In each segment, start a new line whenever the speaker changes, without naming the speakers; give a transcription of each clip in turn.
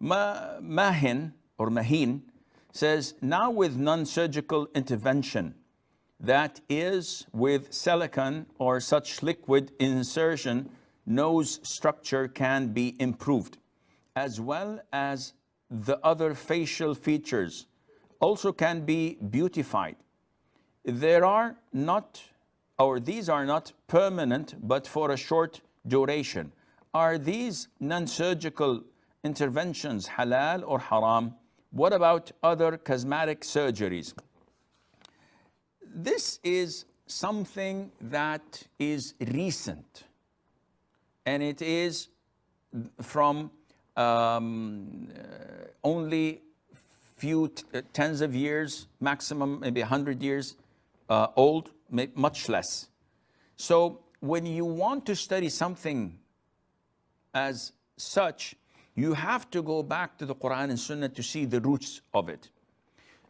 Mahin or Mahin says, now with non-surgical intervention, that is with silicone or such liquid insertion, nose structure can be improved, as well as the other facial features also can be beautified. There are not, or these are not permanent, but for a short duration. Are these non-surgical interventions halal or haram? What about other cosmetic surgeries? This is something that is recent, and it is from only few tens of years, maximum maybe 100 years old, much less. So when you want to study something as such, you have to go back to the Quran and Sunnah to see the roots of it.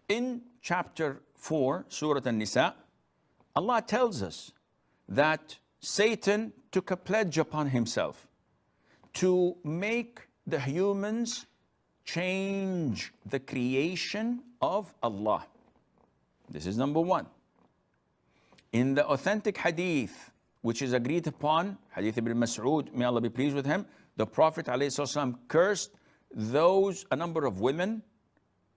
In chapter 4, Surah An-Nisa, Allah tells us that Satan took a pledge upon himself to make the humans change the creation of Allah. This is number one. In the authentic hadith, which is agreed upon, Hadith Ibn Mas'ud, may Allah be pleased with him, the Prophet ﷺ cursed a number of women,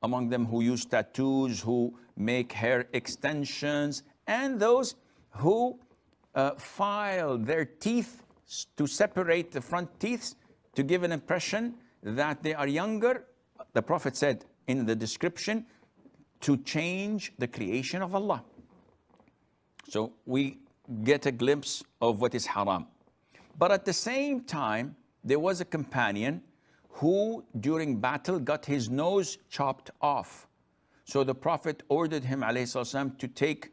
among them who use tattoos, who make hair extensions, and those who file their teeth to separate the front teeth to give an impression that they are younger. The Prophet said in the description, to change the creation of Allah. So we get a glimpse of what is haram. But at the same time, there was a companion who during battle got his nose chopped off. So the Prophet ordered him ﷺ to take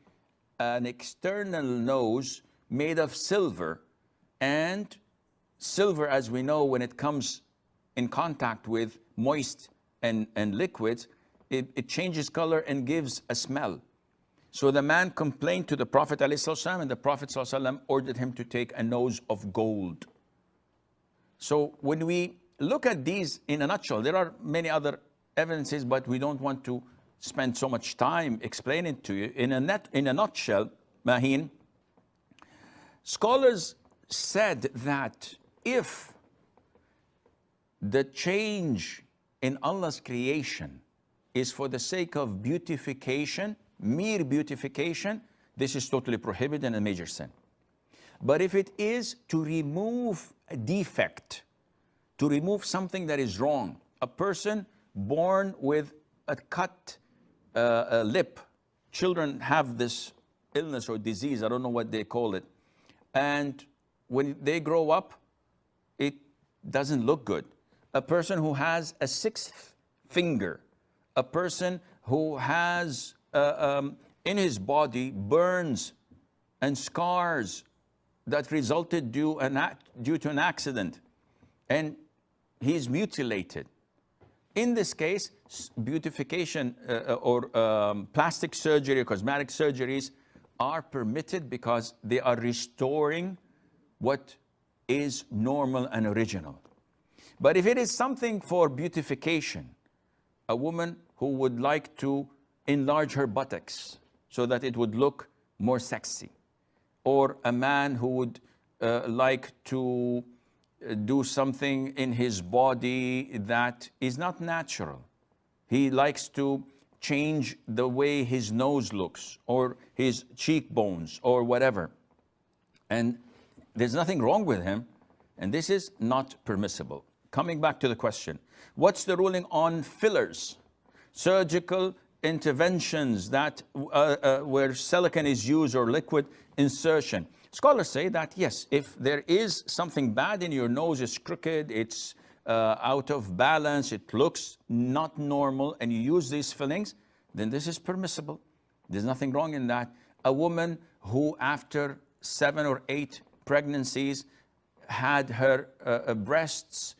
an external nose made of silver. And silver, as we know, when it comes in contact with moist and liquids, it changes color and gives a smell. So the man complained to the Prophet ﷺ, and the Prophet ﷺ ordered him to take a nose of gold. So when we look at these in a nutshell, there are many other evidences, but we don't want to spend so much time explaining to you. In a nutshell, Mahin, scholars said that if the change in Allah's creation is for the sake of beautification, mere beautification, this is totally prohibited and a major sin. But if it is to remove a defect, to remove something that is wrong, a person born with a cut lip, children have this illness or disease, I don't know what they call it, and when they grow up, it doesn't look good. A person who has a sixth finger, a person who has in his body burns and scars that resulted due to an accident, and he's mutilated. In this case, beautification or plastic surgery or cosmetic surgeries are permitted because they are restoring what is normal and original. But if it is something for beautification, a woman who would like to enlarge her buttocks so that it would look more sexy, or a man who would like to do something in his body that is not natural. He likes to change the way his nose looks or his cheekbones or whatever. And there's nothing wrong with him, and this is not permissible. Coming back to the question, what's the ruling on fillers, surgical interventions that where silicone is used or liquid insertion? Scholars say that yes, if there is something bad in your nose, it's crooked, it's out of balance, it looks not normal, and you use these fillings, then this is permissible. There's nothing wrong in that. A woman who after 7 or 8 pregnancies had her breasts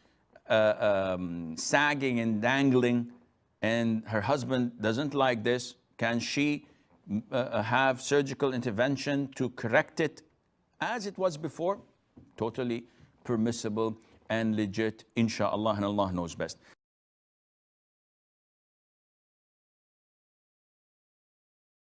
sagging and dangling, and her husband doesn't like this, can she have surgical intervention to correct it as it was before? Totally permissible and legit, inshallah, and Allah knows best.